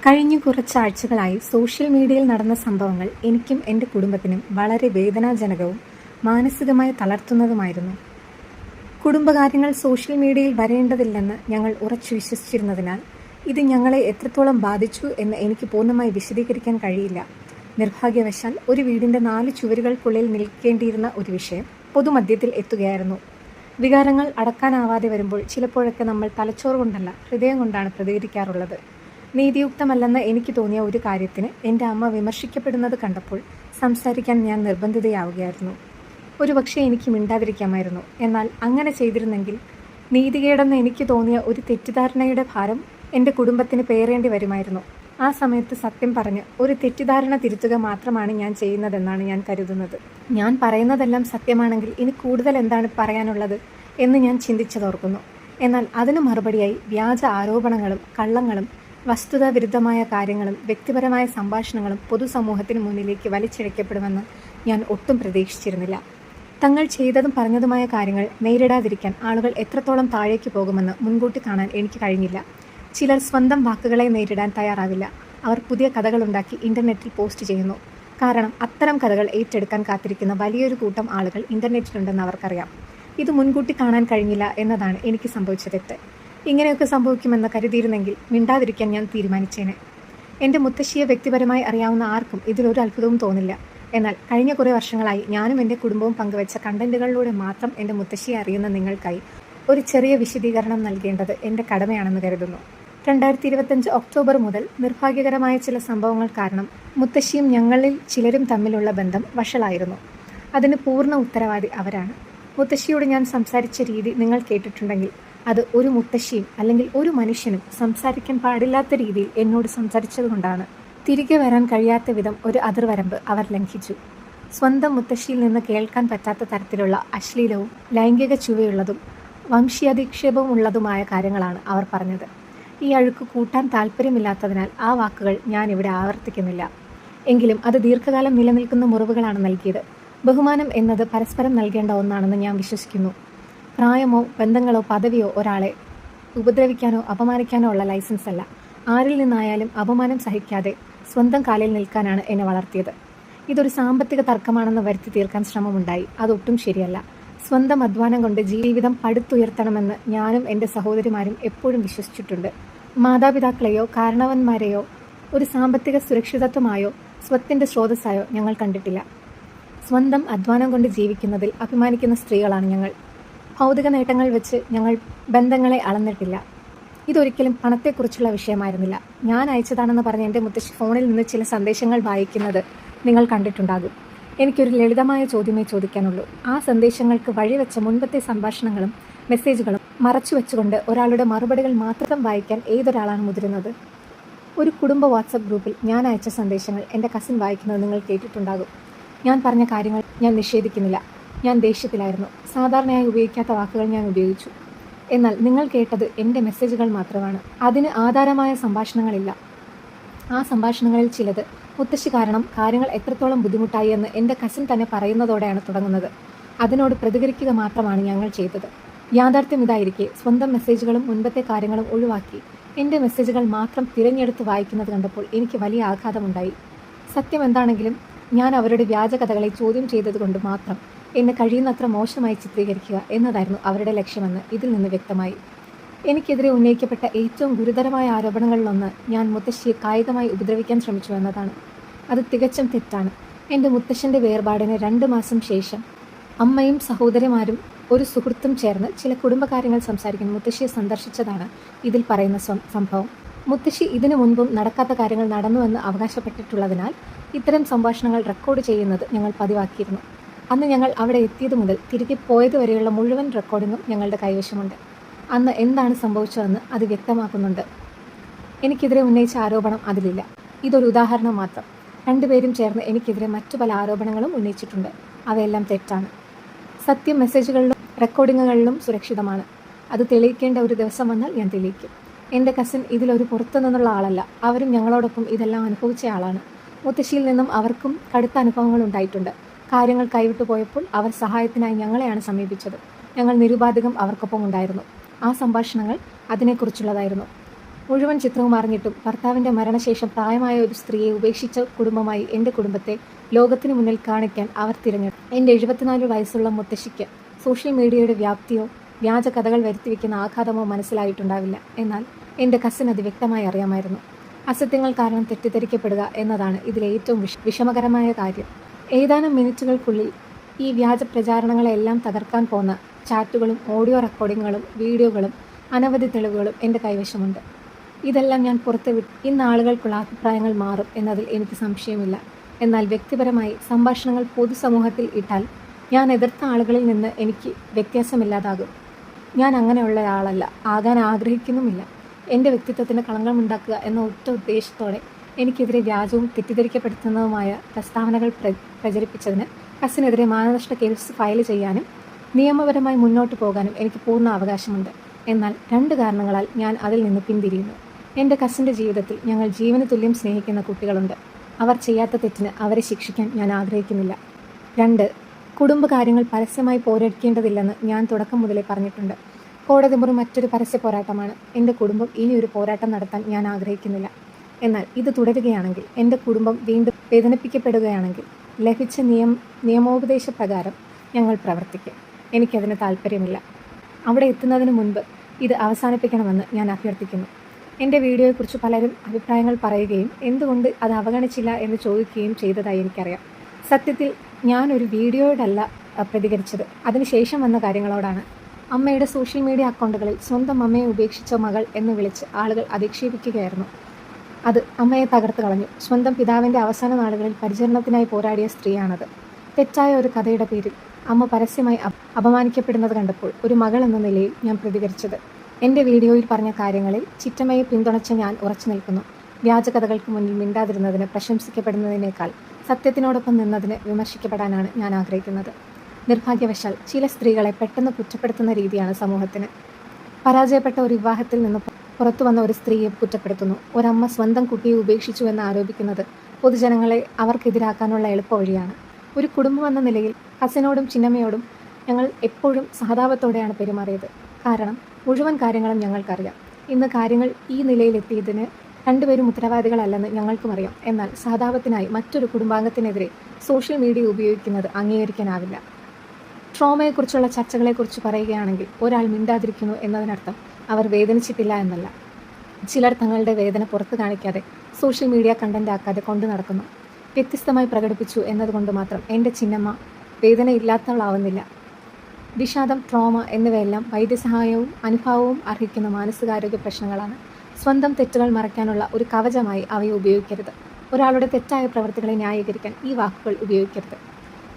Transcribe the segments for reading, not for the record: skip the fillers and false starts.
കഴിഞ്ഞ കുറച്ചാഴ്ചകളായി സോഷ്യൽ മീഡിയയിൽ നടന്ന സംഭവങ്ങൾ എനിക്കും എൻ്റെ കുടുംബത്തിനും വളരെ വേദനാജനകവും മാനസികമായി തളർത്തുന്നതുമായിരുന്നു. കുടുംബകാര്യങ്ങൾ സോഷ്യൽ മീഡിയയിൽ വരേണ്ടതില്ലെന്ന് ഞങ്ങൾ ഉറച്ചു വിശ്വസിച്ചിരുന്നതിനാൽ ഇത് ഞങ്ങളെ എത്രത്തോളം ബാധിച്ചു എന്ന് എനിക്ക് പൂർണ്ണമായി വിശദീകരിക്കാൻ കഴിയില്ല. നിർഭാഗ്യവശാൽ ഒരു വീടിൻ്റെ 4 ചുവരുകൾക്കുള്ളിൽ നിൽക്കേണ്ടിയിരുന്ന ഒരു വിഷയം പൊതുമധ്യത്തിൽ എത്തുകയായിരുന്നു. വികാരങ്ങൾ അടക്കാനാവാതെ വരുമ്പോൾ ചിലപ്പോഴൊക്കെ നമ്മൾ തലച്ചോറ് കൊണ്ടല്ല, ഹൃദയം കൊണ്ടാണ് പ്രതികരിക്കാറുള്ളത്. നീതിയുക്തമല്ലെന്ന് എനിക്ക് തോന്നിയ ഒരു കാര്യത്തിന് എൻ്റെ അമ്മ വിമർശിക്കപ്പെടുന്നത് കണ്ടപ്പോൾ സംസാരിക്കാൻ ഞാൻ നിർബന്ധിതയാവുകയായിരുന്നു. ഒരുപക്ഷെ എനിക്ക് മിണ്ടാതിരിക്കാമായിരുന്നു. എന്നാൽ അങ്ങനെ ചെയ്തിരുന്നെങ്കിൽ നീതികേടെന്ന് എനിക്ക് തോന്നിയ ഒരു തെറ്റിദ്ധാരണയുടെ ഭാരം എൻ്റെ കുടുംബത്തിന് പേറേണ്ടി വരുമായിരുന്നു. ആ സമയത്ത് സത്യം പറഞ്ഞ് ഒരു തെറ്റിദ്ധാരണ തിരുത്തുക മാത്രമാണ് ഞാൻ ചെയ്യുന്നതെന്നാണ് ഞാൻ കരുതുന്നത്. ഞാൻ പറയുന്നതെല്ലാം സത്യമാണെങ്കിൽ ഇനി കൂടുതൽ എന്താണ് പറയാനുള്ളത് എന്ന് ഞാൻ ചിന്തിച്ചതോർക്കുന്നു. എന്നാൽ അതിനു മറുപടിയായി വ്യാജ ആരോപണങ്ങളും കള്ളങ്ങളും വസ്തുതാവിരുദ്ധമായ കാര്യങ്ങളും വ്യക്തിപരമായ സംഭാഷണങ്ങളും പൊതുസമൂഹത്തിന് മുന്നിലേക്ക് വലിച്ചിഴക്കപ്പെടുമെന്ന് ഞാൻ ഒട്ടും പ്രതീക്ഷിച്ചിരുന്നില്ല. തങ്ങൾ ചെയ്തതും പറഞ്ഞതുമായ കാര്യങ്ങൾ നേരിടാതിരിക്കാൻ ആളുകൾ എത്രത്തോളം താഴേക്ക് പോകുമെന്ന് മുൻകൂട്ടി കാണാൻ എനിക്ക് കഴിഞ്ഞില്ല. ചിലർ സ്വന്തം വാക്കുകളെ നേരിടാൻ തയ്യാറാവില്ല. അവർ പുതിയ കഥകളുണ്ടാക്കി ഇൻ്റർനെറ്റിൽ പോസ്റ്റ് ചെയ്യുന്നു. കാരണം അത്തരം കഥകൾ ഏറ്റെടുക്കാൻ കാത്തിരിക്കുന്ന വലിയൊരു കൂട്ടം ആളുകൾ ഇൻ്റർനെറ്റിലുണ്ടെന്ന് അവർക്കറിയാം. ഇത് മുൻകൂട്ടി കാണാൻ കഴിഞ്ഞില്ല എന്നതാണ് എനിക്ക് സംഭവിച്ച തെറ്റ്. ഇങ്ങനെയൊക്കെ സംഭവിക്കുമെന്ന് കരുതിയിരുന്നെങ്കിൽ മിണ്ടാതിരിക്കാൻ ഞാൻ തീരുമാനിച്ചേനെ. എൻ്റെ മുത്തശ്ശിയെ വ്യക്തിപരമായി അറിയാവുന്ന ആർക്കും ഇതിലൊരു അത്ഭുതവും തോന്നില്ല. എന്നാൽ കഴിഞ്ഞ കുറേ വർഷങ്ങളായി ഞാനും എൻ്റെ കുടുംബവും പങ്കുവച്ച കണ്ടന്റുകളിലൂടെ മാത്രം എൻ്റെ മുത്തശ്ശിയെ അറിയുന്ന നിങ്ങൾക്കായി ഒരു ചെറിയ വിശദീകരണം നൽകേണ്ടത് എൻ്റെ കടമയാണെന്ന് കരുതുന്നു. 2025 ഒക്ടോബർ മുതൽ നിർഭാഗ്യകരമായ ചില സംഭവങ്ങൾ കാരണം മുത്തശ്ശിയും ഞങ്ങളിൽ ചിലരും തമ്മിലുള്ള ബന്ധം വഷളായിരുന്നു. അതിന് പൂർണ്ണ ഉത്തരവാദി അവരാണ്. മുത്തശ്ശിയോട് ഞാൻ സംസാരിച്ച രീതി നിങ്ങൾ കേട്ടിട്ടുണ്ടെങ്കിൽ അത് ഒരു മുത്തശ്ശിയും അല്ലെങ്കിൽ ഒരു മനുഷ്യനും സംസാരിക്കാൻ പാടില്ലാത്ത രീതിയിൽ എന്നോട് സംസാരിച്ചതുകൊണ്ടാണ്. തിരികെ വരാൻ കഴിയാത്ത വിധം ഒരു അതിർവരമ്പ് അവർ ലംഘിച്ചു. സ്വന്തം മുത്തശ്ശിയിൽ നിന്ന് കേൾക്കാൻ പറ്റാത്ത തരത്തിലുള്ള അശ്ലീലവും ലൈംഗിക ചുവയുള്ളതും വംശീയാധിക്ഷേപമുള്ളതുമായ കാര്യങ്ങളാണ് അവർ പറഞ്ഞത്. ഈ അഴുക്ക് കൂട്ടാൻ താല്പര്യമില്ലാത്തതിനാൽ ആ വാക്കുകൾ ഞാനിവിടെ ആവർത്തിക്കുന്നില്ല. എങ്കിലും അത് ദീർഘകാലം നിലനിൽക്കുന്ന മുറിവുകളാണ് നൽകിയത്. ബഹുമാനം എന്നത് പരസ്പരം നൽകേണ്ട ഒന്നാണെന്ന് ഞാൻ വിശ്വസിക്കുന്നു. പ്രായമോ ബന്ധങ്ങളോ പദവിയോ ഒരാളെ ഉപദ്രവിക്കാനോ അപമാനിക്കാനോ ഉള്ള ലൈസൻസ് അല്ല. ആരിൽ നിന്നായാലും അപമാനം സഹിക്കാതെ സ്വന്തം കാലിൽ നിൽക്കാനാണ് എന്നെ വളർത്തിയത്. ഇതൊരു സാമ്പത്തിക തർക്കമാണെന്ന് വരുത്തി തീർക്കാൻ ശ്രമമുണ്ടായി. അതൊട്ടും ശരിയല്ല. സ്വന്തം അധ്വാനം കൊണ്ട് ജീവിതം പടുത്തുയർത്തണമെന്ന് ഞാനും എൻ്റെ സഹോദരിമാരും എപ്പോഴും വിശ്വസിച്ചിട്ടുണ്ട്. മാതാപിതാക്കളെയോ കാരണവന്മാരെയോ ഒരു സാമ്പത്തിക സുരക്ഷിതത്വമായോ സ്വത്തിൻ്റെ സ്രോതസ്സായോ ഞങ്ങൾ കണ്ടിട്ടില്ല. സ്വന്തം അധ്വാനം കൊണ്ട് ജീവിക്കുന്നതിൽ അഭിമാനിക്കുന്ന സ്ത്രീകളാണ് ഞങ്ങൾ. ഭൗതിക നേട്ടങ്ങൾ വെച്ച് ഞങ്ങൾ ബന്ധങ്ങളെ അളന്നിട്ടില്ല. ഇതൊരിക്കലും പണത്തെക്കുറിച്ചുള്ള വിഷയമായിരുന്നില്ല. ഞാൻ അയച്ചതാണെന്ന് പറഞ്ഞ് എൻ്റെ മുത്തശ്ശി ഫോണിൽ നിന്ന് ചില സന്ദേശങ്ങൾ വായിക്കുന്നത് നിങ്ങൾ കണ്ടിട്ടുണ്ടാകും. എനിക്കൊരു ലളിതമായ ചോദ്യമേ ചോദിക്കാനുള്ളൂ. ആ സന്ദേശങ്ങൾക്ക് വഴിവെച്ച മുൻപത്തെ സംഭാഷണങ്ങളും മെസ്സേജുകളും മറച്ചു വെച്ചുകൊണ്ട് ഒരാളുടെ മറുപടികൾ മാത്രം വായിക്കാൻ ഏതൊരാളാണ് മുതിരുന്നത്? ഒരു കുടുംബ വാട്സപ്പ് ഗ്രൂപ്പിൽ ഞാൻ അയച്ച സന്ദേശങ്ങൾ എൻ്റെ കസിൻ വായിക്കുന്നത് നിങ്ങൾ കേട്ടിട്ടുണ്ടാകും. ഞാൻ പറഞ്ഞ കാര്യങ്ങൾ ഞാൻ നിഷേധിക്കുന്നില്ല. ഞാൻ ദേഷ്യത്തിലായിരുന്നു. സാധാരണയായി ഉപയോഗിക്കാത്ത വാക്കുകൾ ഞാൻ ഉപയോഗിച്ചു. എന്നാൽ നിങ്ങൾ കേട്ടത് എൻ്റെ മെസ്സേജുകൾ മാത്രമാണ്. അതിന് ആധാരമായ സംഭാഷണങ്ങളില്ല. ആ സംഭാഷണങ്ങളിൽ ചിലത് മുത്തശ്ശി കാരണം കാര്യങ്ങൾ എത്രത്തോളം ബുദ്ധിമുട്ടായി എന്ന് എൻ്റെ കസിൻ തന്നെ പറയുന്നതോടെയാണ് തുടങ്ങുന്നത്. അതിനോട് പ്രതികരിക്കുക മാത്രമാണ് ഞങ്ങൾ ചെയ്തത്. യാഥാർത്ഥ്യം ഇതായിരിക്കെ സ്വന്തം മെസ്സേജുകളും മുൻപത്തെ കാര്യങ്ങളും ഒഴിവാക്കി എൻ്റെ മെസ്സേജുകൾ മാത്രം തിരഞ്ഞെടുത്ത് വായിക്കുന്നത് കണ്ടപ്പോൾ എനിക്ക് വലിയ ആഘാതമുണ്ടായി. സത്യം എന്താണെങ്കിലും ഞാൻ അവരുടെ വ്യാജകഥകളെ ചോദ്യം ചെയ്തതുകൊണ്ട് മാത്രം എന്നെ കഴിയുന്നത്ര മോശമായി ചിത്രീകരിക്കുക എന്നതായിരുന്നു അവരുടെ ലക്ഷ്യമെന്ന് ഇതിൽ നിന്ന് വ്യക്തമായി. എനിക്കെതിരെ ഉന്നയിക്കപ്പെട്ട ഏറ്റവും ഗുരുതരമായ ആരോപണങ്ങളിലൊന്ന് ഞാൻ മുത്തശ്ശിയെ കായികമായി ഉപദ്രവിക്കാൻ ശ്രമിച്ചു എന്നതാണ്. അത് തികച്ചും തെറ്റാണ്. എൻ്റെ മുത്തശ്ശൻ്റെ വേർപാടിന് 2 മാസം ശേഷം അമ്മയും സഹോദരിമാരും ഒരു സുഹൃത്തും ചേർന്ന് ചില കുടുംബകാര്യങ്ങൾ സംസാരിക്കാൻ മുത്തശ്ശിയെ സന്ദർശിച്ചതാണ് ഇതിൽ പറയുന്ന സംഭവം. മുത്തശ്ശി ഇതിനു മുൻപും നടക്കാത്ത കാര്യങ്ങൾ നടന്നുവെന്ന് അവകാശപ്പെട്ടിട്ടുള്ളതിനാൽ ഇത്തരം സംഭാഷണങ്ങൾ റെക്കോർഡ് ചെയ്യുന്നത് ഞങ്ങൾ പതിവാക്കിയിരുന്നു. അന്ന് ഞങ്ങൾ അവിടെ എത്തിയത് മുതൽ തിരികെ പോയതുവരെയുള്ള മുഴുവൻ റെക്കോർഡിങ്ങും ഞങ്ങളുടെ കൈവശമുണ്ട്. അന്ന് എന്താണ് സംഭവിച്ചതെന്ന് അത് വ്യക്തമാക്കുന്നുണ്ട്. എനിക്കെതിരെ ഉന്നയിച്ച ആരോപണം അതിലില്ല. ഇതൊരു ഉദാഹരണം മാത്രം. 2 പേരും ചേർന്ന് എനിക്കെതിരെ മറ്റു പല ആരോപണങ്ങളും ഉന്നയിച്ചിട്ടുണ്ട്. അവയെല്ലാം തെറ്റാണ്. സത്യം മെസ്സേജുകളിലും റെക്കോർഡിങ്ങുകളിലും സുരക്ഷിതമാണ്. അത് തെളിയിക്കേണ്ട ഒരു ദിവസം വന്നാൽ ഞാൻ തെളിയിക്കും. എൻ്റെ കസിൻ ഇതിലൊരു പുറത്തു നിന്നുള്ള ആളല്ല. അവരും ഞങ്ങളോടൊപ്പം ഇതെല്ലാം അനുഭവിച്ച ആളാണ്. മുത്തശ്ശിയിൽ നിന്നും അവർക്കും കടുത്ത അനുഭവങ്ങൾ ഉണ്ടായിട്ടുണ്ട്. കാര്യങ്ങൾ കൈവിട്ടു പോയപ്പോൾ അവർ സഹായത്തിനായി ഞങ്ങളെയാണ് സമീപിച്ചത്. ഞങ്ങൾ നിരുപാധികം അവർക്കൊപ്പം ഉണ്ടായിരുന്നു. ആ സംഭാഷണങ്ങൾ അതിനെക്കുറിച്ചുള്ളതായിരുന്നു. മുഴുവൻ ചിത്രവും അറിഞ്ഞിട്ടും ഭർത്താവിൻ്റെ മരണശേഷം പ്രായമായ ഒരു സ്ത്രീയെ ഉപേക്ഷിച്ച കുടുംബമായി എൻ്റെ കുടുംബത്തെ ലോകത്തിന് മുന്നിൽ കാണിക്കാൻ അവർ തിരഞ്ഞെടുത്തു. എൻ്റെ 74 വയസ്സുള്ള മുത്തശ്ശിക്ക് സോഷ്യൽ മീഡിയയുടെ വ്യാപ്തിയോ വ്യാജ കഥകൾ വരുത്തിവെക്കുന്ന ആഘാതമോ മനസ്സിലായിട്ടുണ്ടാവില്ല. എന്നാൽ എൻ്റെ കസിൻ അത് വ്യക്തമായി അറിയാമായിരുന്നു. അസത്യങ്ങൾ കാരണം തെറ്റിദ്ധരിക്കപ്പെടുക എന്നതാണ് ഇതിലെ ഏറ്റവും വിഷമകരമായ കാര്യം. ഏതാനും മിനിറ്റുകൾക്കുള്ളിൽ ഈ വ്യാജ പ്രചാരണങ്ങളെല്ലാം തകർക്കാൻ പോന്ന ചാറ്റുകളും ഓഡിയോ റെക്കോർഡിങ്ങുകളും വീഡിയോകളും അനവധി തെളിവുകളും എൻ്റെ കൈവശമുണ്ട്. ഇതെല്ലാം ഞാൻ പുറത്തുവിട്ട് ഇന്ന് ആളുകൾക്കുള്ള അഭിപ്രായങ്ങൾ മാറും എന്നതിൽ എനിക്ക് സംശയമില്ല. എന്നാൽ വ്യക്തിപരമായി സംഭാഷണങ്ങൾ പൊതുസമൂഹത്തിൽ ഇട്ടാൽ ഞാൻ എതിർത്ത ആളുകളിൽ നിന്ന് എനിക്ക് വ്യത്യാസമില്ലാതാകും. ഞാൻ അങ്ങനെയുള്ളയാളല്ല, ആകാൻ ആഗ്രഹിക്കുന്നുമില്ല. എൻ്റെ വ്യക്തിത്വത്തിന് കളങ്കമുണ്ടാക്കുക എന്ന ഒറ്റ ഉദ്ദേശത്തോടെ എനിക്കെതിരെ വ്യാജവും തെറ്റിദ്ധരിക്കപ്പെടുത്തുന്നതുമായ പ്രസ്താവനകൾ പ്രചരിപ്പിച്ചതിന് കസിനെതിരെ മാനനഷ്ട കേസ് ഫയൽ ചെയ്യാനും നിയമപരമായി മുന്നോട്ട് പോകാനും എനിക്ക് പൂർണ്ണ അവകാശമുണ്ട്. എന്നാൽ 2 കാരണങ്ങളാൽ ഞാൻ അതിൽ നിന്ന് പിന്തിരിയുന്നു. എൻ്റെ കസിൻ്റെ ജീവിതത്തിൽ ഞങ്ങൾ ജീവന് തുല്യം സ്നേഹിക്കുന്ന കുട്ടികളുണ്ട്. അവർ ചെയ്യാത്ത തെറ്റിന് അവരെ ശിക്ഷിക്കാൻ ഞാൻ ആഗ്രഹിക്കുന്നില്ല. 2, കുടുംബകാര്യങ്ങൾ പരസ്യമായി പോരടിക്കേണ്ടതില്ലെന്ന് ഞാൻ തുടക്കം മുതലേ പറഞ്ഞിട്ടുണ്ട്. കോടതി മുറി മറ്റൊരു പരസ്യ പോരാട്ടമാണ്. എൻ്റെ കുടുംബം ഇനിയൊരു പോരാട്ടം നടത്താൻ ഞാൻ ആഗ്രഹിക്കുന്നില്ല. എന്നാൽ ഇത് തുടരുകയാണെങ്കിൽ, എൻ്റെ കുടുംബം വീണ്ടും വേദനിപ്പിക്കപ്പെടുകയാണെങ്കിൽ ലഭിച്ച നിയമോപദേശ പ്രകാരം ഞങ്ങൾ പ്രവർത്തിക്കും. എനിക്കതിന് താല്പര്യമില്ല. അവിടെ എത്തുന്നതിന് മുൻപ് ഇത് അവസാനിപ്പിക്കണമെന്ന് ഞാൻ അഭ്യർത്ഥിക്കുന്നു. എൻ്റെ വീഡിയോയെക്കുറിച്ച് പലരും അഭിപ്രായങ്ങൾ പറയുകയും എന്തുകൊണ്ട് അത് അവഗണിച്ചില്ല എന്ന് ചോദിക്കുകയും ചെയ്തതായി എനിക്കറിയാം. സത്യത്തിൽ ഞാനൊരു വീഡിയോയോടല്ല പ്രതികരിച്ചത്, അതിനുശേഷം വന്ന കാര്യങ്ങളോടാണ്. അമ്മയുടെ സോഷ്യൽ മീഡിയ അക്കൗണ്ടുകളിൽ സ്വന്തം അമ്മയെ ഉപേക്ഷിച്ച മകൾ എന്ന് വിളിച്ച് ആളുകൾ അധിക്ഷേപിക്കുകയായിരുന്നു. അത് അമ്മയെ തകർത്ത് കളഞ്ഞു. സ്വന്തം പിതാവിൻ്റെ അവസാന നാളുകളിൽ പരിചരണത്തിനായി പോരാടിയ സ്ത്രീയാണത്. തെറ്റായ ഒരു കഥയുടെ പേരിൽ അമ്മ പരസ്യമായി അപമാനിക്കപ്പെടുന്നത് കണ്ടപ്പോൾ ഒരു മകൾ എന്ന നിലയിൽ ഞാൻ പ്രതികരിച്ചത്. എൻ്റെ വീഡിയോയിൽ പറഞ്ഞ കാര്യങ്ങളിൽ ചിറ്റമ്മയെ പിന്തുണച്ച ഞാൻ ഉറച്ചു നിൽക്കുന്നു. വ്യാജകഥകൾക്ക് മുന്നിൽ മിണ്ടാതിരുന്നതിന് പ്രശംസിക്കപ്പെടുന്നതിനേക്കാൾ സത്യത്തിനോടൊപ്പം നിന്നതിന് വിമർശിക്കപ്പെടാനാണ് ഞാൻ ആഗ്രഹിക്കുന്നത്. നിർഭാഗ്യവശാൽ ചില സ്ത്രീകളെ പെട്ടെന്ന് കുറ്റപ്പെടുത്തുന്ന രീതിയാണ് സമൂഹത്തിന്. പരാജയപ്പെട്ട ഒരു വിവാഹത്തിൽ നിന്ന് പുറത്തു വന്ന ഒരു സ്ത്രീയെ കുറ്റപ്പെടുത്തുന്നു. ഒരമ്മ സ്വന്തം കുട്ടിയെ ഉപേക്ഷിച്ചു എന്ന് ആരോപിക്കുന്നത് പൊതുജനങ്ങളെ അവർക്കെതിരാക്കാനുള്ള എളുപ്പവഴിയാണ്. ഒരു കുടുംബം എന്ന നിലയിൽ കസിനോടും ചിന്നമ്മയോടും ഞങ്ങൾ എപ്പോഴും സഹതാപത്തോടെയാണ് പെരുമാറിയത്. കാരണം മുഴുവൻ കാര്യങ്ങളും ഞങ്ങൾക്കറിയാം. ഇന്ന് കാര്യങ്ങൾ ഈ നിലയിലെത്തിയതിന് 2 പേരും ഉത്തരവാദികളല്ലെന്ന് ഞങ്ങൾക്കും അറിയാം. എന്നാൽ സഹതാപത്തിനായി മറ്റൊരു കുടുംബാംഗത്തിനെതിരെ സോഷ്യൽ മീഡിയ ഉപയോഗിക്കുന്നത് അംഗീകരിക്കാനാവില്ല. ട്രോമയെക്കുറിച്ചുള്ള ചർച്ചകളെക്കുറിച്ച് പറയുകയാണെങ്കിൽ ഒരാൾ മിണ്ടാതിരിക്കുന്നു എന്നതിനർത്ഥം അവർ വേദനിച്ചിട്ടില്ല എന്നല്ല. ചിലർ തങ്ങളുടെ വേദന പുറത്തു കാണിക്കാതെ സോഷ്യൽ മീഡിയ കണ്ടന്റ് ആക്കാതെ കൊണ്ടു നടക്കുന്നു. വ്യത്യസ്തമായി പ്രകടിപ്പിച്ചു എന്നതുകൊണ്ട് മാത്രം എൻ്റെ ചിന്നമ്മ വേദനയില്ലാത്തവളാവുന്നില്ല. വിഷാദം, ട്രോമ എന്നിവയെല്ലാം വൈദ്യസഹായവും അനുഭവവും അർഹിക്കുന്ന മാനസികാരോഗ്യ പ്രശ്നങ്ങളാണ്. സ്വന്തം തെറ്റുകൾ മറയ്ക്കാനുള്ള ഒരു കവചമായി അവയെ ഉപയോഗിക്കരുത്. ഒരാളുടെ തെറ്റായ പ്രവൃത്തികളെ ന്യായീകരിക്കാൻ ഈ വാക്കുകൾ ഉപയോഗിക്കരുത്.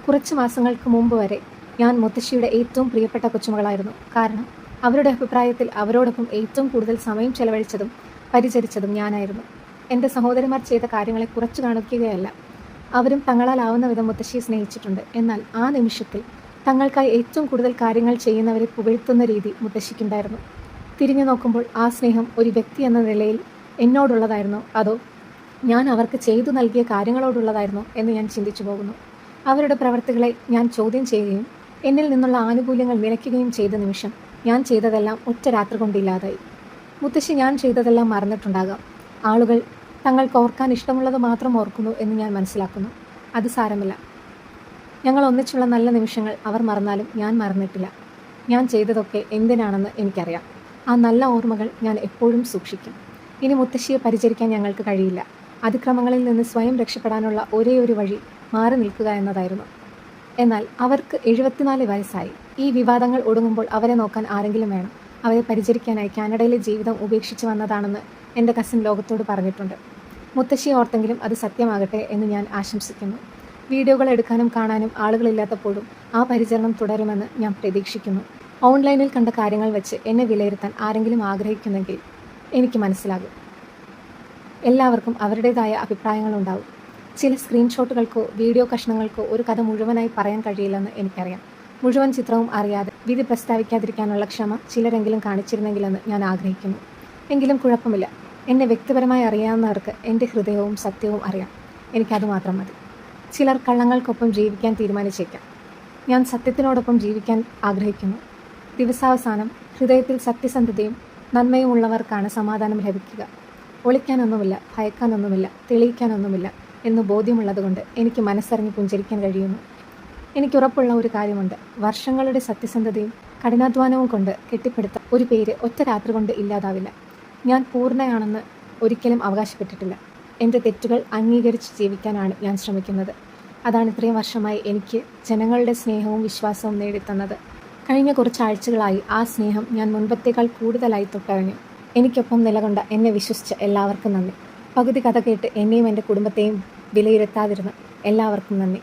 കുറച്ച് മാസങ്ങൾക്ക് മുമ്പ് വരെ ഞാൻ മുത്തശ്ശിയുടെ ഏറ്റവും പ്രിയപ്പെട്ട കൊച്ചുമകളായിരുന്നു. കാരണം അവരുടെ അഭിപ്രായത്തിൽ അവരോടൊപ്പം ഏറ്റവും കൂടുതൽ സമയം ചെലവഴിച്ചതും പരിചരിച്ചതും ഞാനായിരുന്നു. എൻ്റെ സഹോദരന്മാർ ചെയ്ത കാര്യങ്ങളെ കുറച്ചു കാണിക്കുകയല്ല, അവരും തങ്ങളാലാവുന്ന വിധം മുത്തശ്ശിയെ സ്നേഹിച്ചിട്ടുണ്ട്. എന്നാൽ ആ നിമിഷത്തിൽ തങ്ങൾക്കായി ഏറ്റവും കൂടുതൽ കാര്യങ്ങൾ ചെയ്യുന്നവരെ പുകഴ്ത്തുന്ന രീതി മുത്തശ്ശിക്കുണ്ടായിരുന്നു. തിരിഞ്ഞു നോക്കുമ്പോൾ ആ സ്നേഹം ഒരു വ്യക്തി എന്ന നിലയിൽ എന്നോടുള്ളതായിരുന്നോ അതോ ഞാൻ അവർക്ക് ചെയ്തു നൽകിയ കാര്യങ്ങളോടുള്ളതായിരുന്നോ എന്ന് ഞാൻ ചിന്തിച്ചു പോകുന്നു. അവരുടെ പ്രവർത്തികളെ ഞാൻ ചോദ്യം ചെയ്യുകയും എന്നിൽ നിന്നുള്ള ആനുകൂല്യങ്ങൾ നിലയ്ക്കുകയും ചെയ്ത നിമിഷം ഞാൻ ചെയ്തതെല്ലാം ഒറ്റ രാത്രി കൊണ്ടില്ലാതായി. മുത്തശ്ശി ഞാൻ ചെയ്തതെല്ലാം മറന്നിട്ടുണ്ടാകാം. ആളുകൾ തങ്ങൾക്ക് ഓർക്കാൻ ഇഷ്ടമുള്ളത് മാത്രം ഓർക്കുന്നു എന്ന് ഞാൻ മനസ്സിലാക്കുന്നു. അത് സാരമില്ല. ഞങ്ങൾ ഒന്നിച്ചുള്ള നല്ല നിമിഷങ്ങൾ അവർ മറന്നാലും ഞാൻ മറന്നിട്ടില്ല. ഞാൻ ചെയ്തതൊക്കെ എന്തിനാണെന്ന് എനിക്കറിയാം. ആ നല്ല ഓർമ്മകൾ ഞാൻ എപ്പോഴും സൂക്ഷിക്കും. ഇനി മുത്തശ്ശിയെ പരിചരിക്കാൻ ഞങ്ങൾക്ക് കഴിയില്ല. അതിക്രമങ്ങളിൽ നിന്ന് സ്വയം രക്ഷപ്പെടാനുള്ള ഒരേ ഒരു വഴി മാറി നിൽക്കുക എന്നതായിരുന്നു. എന്നാൽ അവർക്ക് 74 വയസ്സായി. ഈ വിവാദങ്ങൾ ഒടുങ്ങുമ്പോൾ അവരെ നോക്കാൻ ആരെങ്കിലും വേണം. അവരെ പരിചരിക്കാനായി കാനഡയിലെ ജീവിതം ഉപേക്ഷിച്ച് വന്നതാണെന്ന് എൻ്റെ കസിൻ ലോകത്തോട് പറഞ്ഞിട്ടുണ്ട്. മുത്തശ്ശിയെ ഓർത്തെങ്കിലും അത് സത്യമാകട്ടെ എന്ന് ഞാൻ ആശംസിക്കുന്നു. വീഡിയോകൾ എടുക്കാനും കാണാനും ആളുകളില്ലാത്തപ്പോഴും ആ പരിചരണം തുടരുമെന്ന് ഞാൻ പ്രതീക്ഷിക്കുന്നു. ഓൺലൈനിൽ കണ്ട കാര്യങ്ങൾ വെച്ച് എന്നെ വിലയിരുത്താൻ ആരെങ്കിലും ആഗ്രഹിക്കുന്നെങ്കിൽ എനിക്ക് മനസ്സിലാകും. എല്ലാവർക്കും അവരുടേതായ അഭിപ്രായങ്ങളുണ്ടാവും. ചില സ്ക്രീൻഷോട്ടുകൾക്കോ വീഡിയോ കഷ്ണങ്ങൾക്കോ ഒരു കഥ മുഴുവനായി പറയാൻ കഴിയില്ലെന്ന് എനിക്കറിയാം. മുഴുവൻ ചിത്രവും അറിയാതെ വിധി പ്രസ്താവിക്കാതിരിക്കാനുള്ള ക്ഷമ ചിലരെങ്കിലും കാണിച്ചിരുന്നെങ്കിലെന്ന് ഞാൻ ആഗ്രഹിക്കുന്നു. എങ്കിലും കുഴപ്പമില്ല. എന്നെ വ്യക്തിപരമായി അറിയാവുന്നവർക്ക് എൻ്റെ ഹൃദയവും സത്യവും അറിയാം. എനിക്കത് മാത്രം മതി. ചിലർ കള്ളങ്ങൾക്കൊപ്പം ജീവിക്കാൻ തീരുമാനിച്ചേക്കാം. ഞാൻ സത്യത്തിനോടൊപ്പം ജീവിക്കാൻ ആഗ്രഹിക്കുന്നു. ദിവസാവസാനം ഹൃദയത്തിൽ സത്യസന്ധതയും നന്മയുമുള്ളവർക്കാണ് സമാധാനം ലഭിക്കുക. ഒളിക്കാനൊന്നുമില്ല, ഭയക്കാനൊന്നുമില്ല, തെളിയിക്കാനൊന്നുമില്ല എന്ന് ബോധ്യമുള്ളതുകൊണ്ട് എനിക്ക് മനസ്സറിഞ്ഞ് പുഞ്ചിരിക്കാൻ കഴിയുന്നു. എനിക്കുറപ്പുള്ള ഒരു കാര്യമുണ്ട്. വർഷങ്ങളുടെ സത്യസന്ധതയും കഠിനാധ്വാനവും കൊണ്ട് കെട്ടിപ്പടുത്ത ഒരു പേര് ഒറ്റ രാത്രി കൊണ്ട് ഇല്ലാതാവില്ല. ഞാൻ പൂർണ്ണയാണെന്ന് ഒരിക്കലും അവകാശപ്പെട്ടിട്ടില്ല. എൻ്റെ തെറ്റുകൾ അംഗീകരിച്ച് ജീവിക്കാനാണ് ഞാൻ ശ്രമിക്കുന്നത്. അതാണ് ഇത്രയും വർഷമായി എനിക്ക് ജനങ്ങളുടെ സ്നേഹവും വിശ്വാസവും നേടിത്തന്നത്. കഴിഞ്ഞ കുറച്ചാഴ്ചകളായി ആ സ്നേഹം ഞാൻ മുൻപത്തേക്കാൾ കൂടുതലായി തൊട്ടറിഞ്ഞു. എനിക്കൊപ്പം നിലകൊണ്ട എന്നെ വിശ്വസിച്ച എല്ലാവർക്കും നന്ദി. പകുതി കഥ കേട്ട് എന്നെയും എൻ്റെ കുടുംബത്തെയും വിലയിരുത്താതിരുന്ന എല്ലാവർക്കും നന്ദി.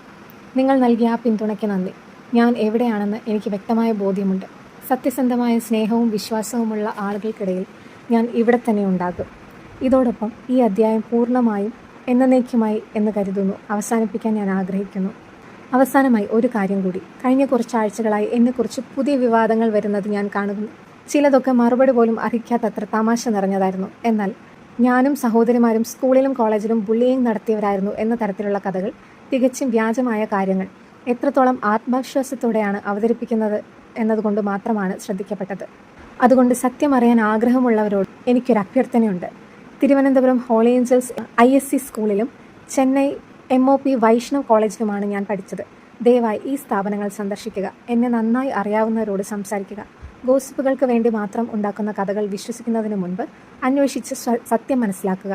നിങ്ങൾ നൽകിയ ആ പിന്തുണയ്ക്ക് നന്ദി. ഞാൻ എവിടെയാണെന്ന് എനിക്ക് വ്യക്തമായ ബോധ്യമുണ്ട്. സത്യസന്ധമായ സ്നേഹവും വിശ്വാസവുമുള്ള ആളുകൾക്കിടയിൽ ഞാൻ ഇവിടെ തന്നെ ഉണ്ടാകും. ഇതോടൊപ്പം ഈ അധ്യായം പൂർണ്ണമായും എന്നേക്കുമായി എന്ന് കരുതുന്നു അവസാനിപ്പിക്കാൻ ഞാൻ ആഗ്രഹിക്കുന്നു. അവസാനമായി ഒരു കാര്യം കൂടി. കഴിഞ്ഞ കുറച്ചാഴ്ചകളായി എന്നെക്കുറിച്ച് പുതിയ വിവാദങ്ങൾ വരുന്നത് ഞാൻ കാണുന്നു. ചിലതൊക്കെ മറുപടി പോലും അർഹിക്കാത്തത്ര തമാശ നിറഞ്ഞതായിരുന്നു. എന്നാൽ ഞാനും സഹോദരിമാരും സ്കൂളിലും കോളേജിലും ബുള്ളിയിങ് നടത്തിയവരായിരുന്നു എന്ന തരത്തിലുള്ള കഥകൾ, തികച്ചും വ്യാജമായ കാര്യങ്ങൾ എത്രത്തോളം ആത്മവിശ്വാസത്തോടെയാണ് അവതരിപ്പിക്കുന്നത് എന്നതുകൊണ്ട് മാത്രമാണ് ശ്രദ്ധിക്കപ്പെട്ടത്. അതുകൊണ്ട് സത്യം അറിയാൻ ആഗ്രഹമുള്ളവരോട് എനിക്കൊരു അഭ്യർത്ഥനയുണ്ട്. തിരുവനന്തപുരം ഹോളി ഏഞ്ചൽസ് ISC സ്കൂളിലും ചെന്നൈ MOP വൈഷ്ണവ് കോളേജിലുമാണ് ഞാൻ പഠിച്ചത്. ദയവായി ഈ സ്ഥാപനങ്ങൾ സന്ദർശിക്കുക. എന്നെ നന്നായി അറിയാവുന്നവരോട് സംസാരിക്കുക. ഗോസിപ്പുകൾക്ക് വേണ്ടി മാത്രം ഉണ്ടാക്കുന്ന കഥകൾ വിശ്വസിക്കുന്നതിന് മുൻപ് അന്വേഷിച്ച് സത്യം മനസ്സിലാക്കുക.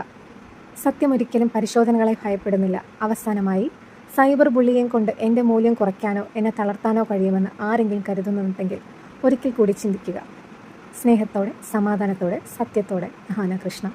സത്യം ഒരിക്കലും പരിശോധനകളെ ഭയപ്പെടുന്നില്ല. അവസാനമായി, സൈബർ ബുള്ളിയിങ് കൊണ്ട് എൻ്റെ മൂല്യം കുറയ്ക്കാനോ എന്നെ തളർത്താനോ കഴിയുമെന്ന് ആരെങ്കിലും കരുതുന്നുണ്ടെങ്കിൽ ഒരിക്കൽ കൂടി ചിന്തിക്കുക. സ്നേഹത്തോടെ, സമാധാനത്തോടെ, സത്യത്തോടെ. ഹാന കൃഷ്ണ.